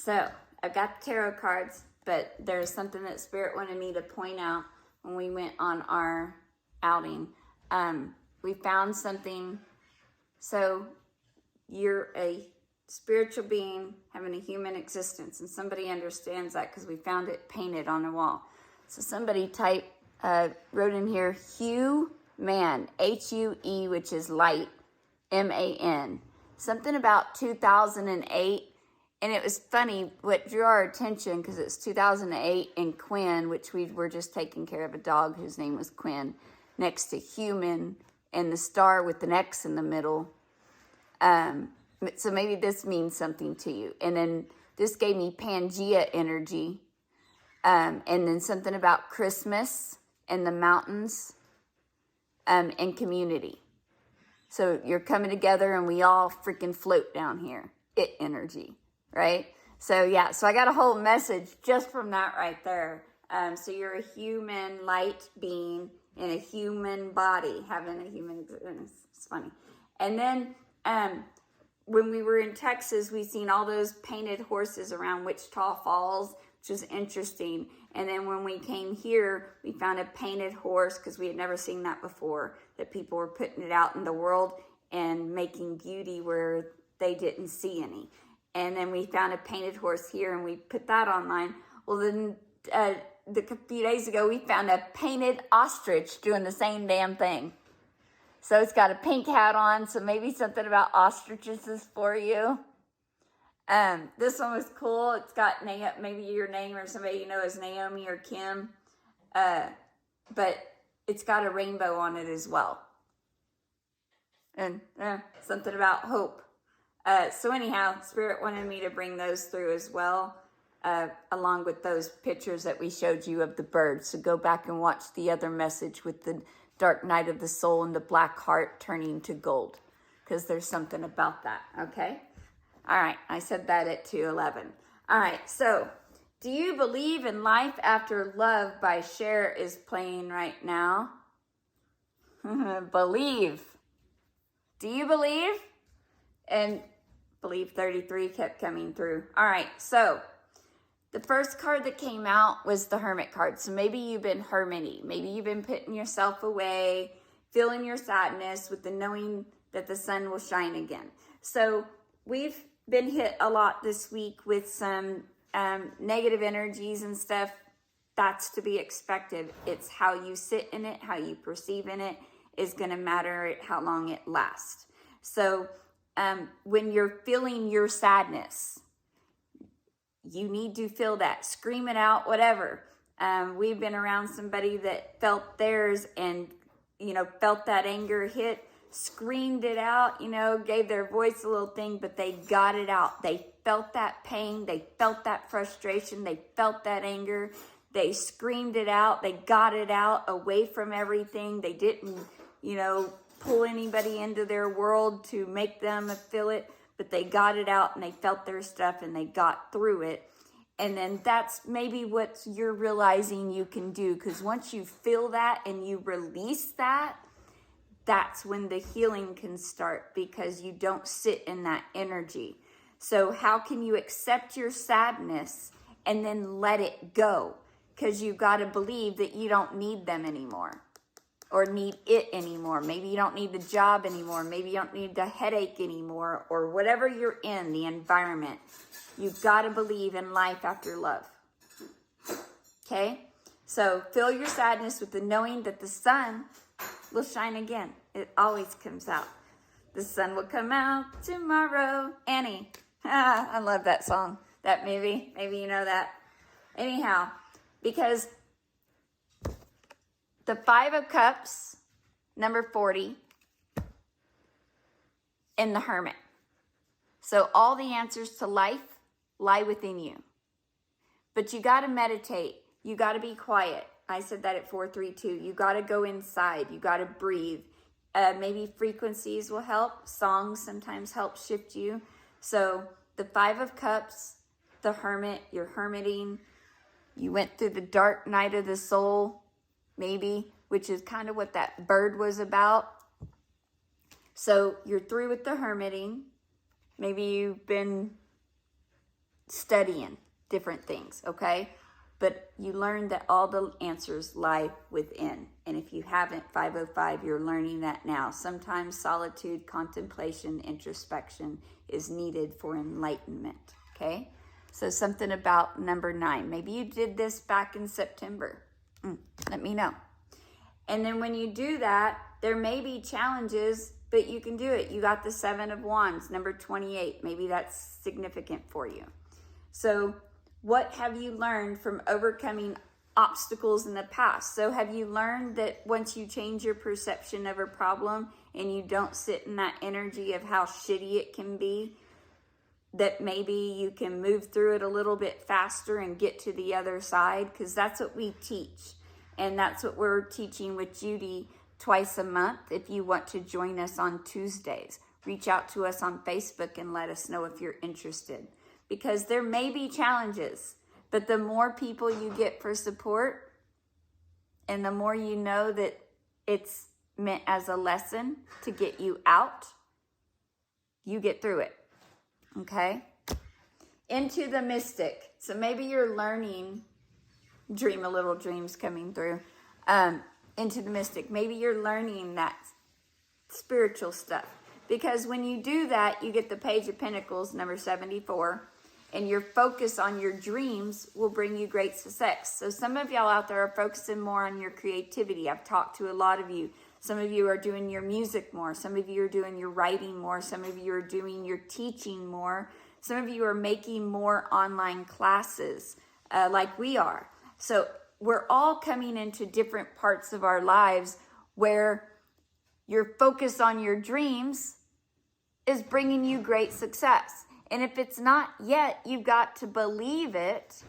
So I've got the tarot cards, but there's something that Spirit wanted me to point out when we went on our outing. We found something. So you're a spiritual being having a human existence, and somebody understands that because we found it painted on the wall. So somebody wrote in here, Hue Man, H-U-E, which is light, M-A-N. Something about 2008. And it was funny, what drew our attention, because it's 2008 and Quinn, which we were just taking care of a dog whose name was Quinn, next to human, and the star with an X in the middle. So maybe this means something to you. And then this gave me Pangea energy. And then something about Christmas and the mountains and community. So you're coming together and we all freaking float down here. It energy. Right? So yeah, so I got a whole message just from that right there. So you're a human light being in a human body, having a human existence. It's funny. And then when we were in Texas, we seen all those painted horses around Wichita Falls, which was interesting. And then when we came here, we found a painted horse because we had never seen that before, that people were putting it out in the world and making beauty where they didn't see any. And then we found a painted horse here and we put that online. Well, then a few days ago, we found a painted ostrich doing the same damn thing. So it's got a pink hat on, so maybe something about ostriches is for you. This one was cool. It's got maybe your name or somebody you know as Naomi or Kim. But it's got a rainbow on it as well. And something about hope. So anyhow, Spirit wanted me to bring those through as well, along with those pictures that we showed you of the birds. So go back and watch the other message with the dark night of the soul and the black heart turning to gold, because there's something about that, okay? All right, I said that at 2:11. All right, so Do You Believe in Life After Love by Cher is playing right now. Believe. Do you believe? And Believe 33 kept coming through. All right, so the first card that came out was the Hermit card. So maybe you've been hermiting. Maybe you've been putting yourself away, feeling your sadness with the knowing that the sun will shine again. So we've been hit a lot this week with some negative energies and stuff. That's to be expected. It's how you sit in it, how you perceive in it is going to matter how long it lasts. So when you're feeling your sadness, you need to feel that. Scream it out, whatever. We've been around somebody that felt theirs and, felt that anger hit, screamed it out, gave their voice a little thing, but they got it out. They felt that pain. They felt that frustration. They felt that anger. They screamed it out. They got it out away from everything. They didn't, pull anybody into their world to make them feel it, but they got it out and they felt their stuff and they got through it. And then that's maybe what you're realizing you can do, because once you feel that and you release that, that's when the healing can start, because you don't sit in that energy. So how can you accept your sadness and then let it go? Because you got to believe that you don't need them anymore or need it anymore. Maybe you don't need the job anymore. Maybe you don't need the headache anymore, or whatever you're in, the environment. You've got to believe in life after love. Okay? So fill your sadness with the knowing that the sun will shine again. It always comes out. The sun will come out tomorrow. Annie. I love that song, that movie. Maybe you know that. Anyhow, because the 5 of Cups, number 40, and the Hermit. So all the answers to life lie within you. But you got to meditate. You got to be quiet. I said that at 432. You got to go inside. You got to breathe. Maybe frequencies will help. Songs sometimes help shift you. So the 5 of Cups, the Hermit, you're hermiting. You went through the dark night of the soul, maybe, which is kind of what that bird was about. So you're through with the hermiting. Maybe you've been studying different things, okay? But you learn that all the answers lie within. And if you haven't, 505, you're learning that now. Sometimes solitude, contemplation, introspection is needed for enlightenment, okay? So something about number 9. Maybe you did this back in September. Let me know. And then when you do that, there may be challenges, but you can do it. You got the 7 of Wands, number 28. Maybe that's significant for you. So what have you learned from overcoming obstacles in the past? So have you learned that once you change your perception of a problem and you don't sit in that energy of how shitty it can be, that maybe you can move through it a little bit faster and get to the other side? Because that's what we teach. And that's what we're teaching with Judy twice a month. If you want to join us on Tuesdays, reach out to us on Facebook and let us know if you're interested. Because there may be challenges, but the more people you get for support and the more you know that it's meant as a lesson to get you out, you get through it. Okay? Into the mystic. So maybe you're learning, dream a little dreams coming through. Into the mystic. Maybe you're learning that spiritual stuff. Because when you do that, you get the Page of Pentacles, number 74. And your focus on your dreams will bring you great success. So some of y'all out there are focusing more on your creativity. I've talked to a lot of you. Some of you are doing your music more. Some of you are doing your writing more. Some of you are doing your teaching more. Some of you are making more online classes like we are. So we're all coming into different parts of our lives where your focus on your dreams is bringing you great success. And if it's not yet, you've got to believe it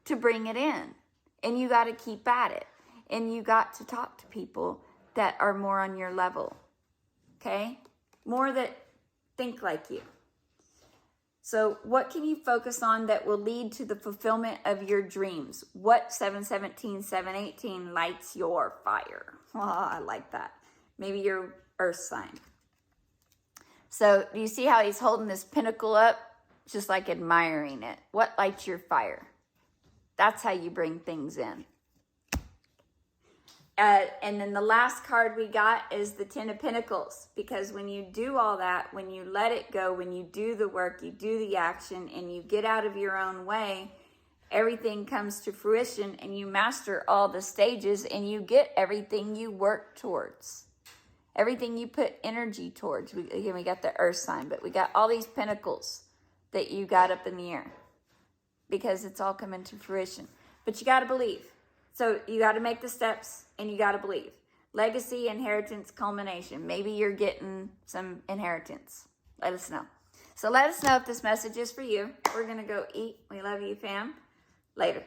to bring it in. And you got to keep at it. And you got to talk to people that are more on your level. Okay? More that think like you. So what can you focus on that will lead to the fulfillment of your dreams? What 717, 718 lights your fire? Oh, I like that. Maybe your earth sign. So do you see how he's holding this pentacle up? Just like admiring it. What lights your fire? That's how you bring things in. And then the last card we got is the 10 of Pentacles. Because when you do all that, when you let it go, when you do the work, you do the action, and you get out of your own way, everything comes to fruition and you master all the stages and you get everything you work towards. Everything you put energy towards. Again, we got the earth sign, but we got all these pentacles that you got up in the air because it's all coming to fruition. But you got to believe. So you got to make the steps and you got to believe. Legacy, inheritance, culmination. Maybe you're getting some inheritance. Let us know. So let us know if this message is for you. We're going to go eat. We love you, fam. Later.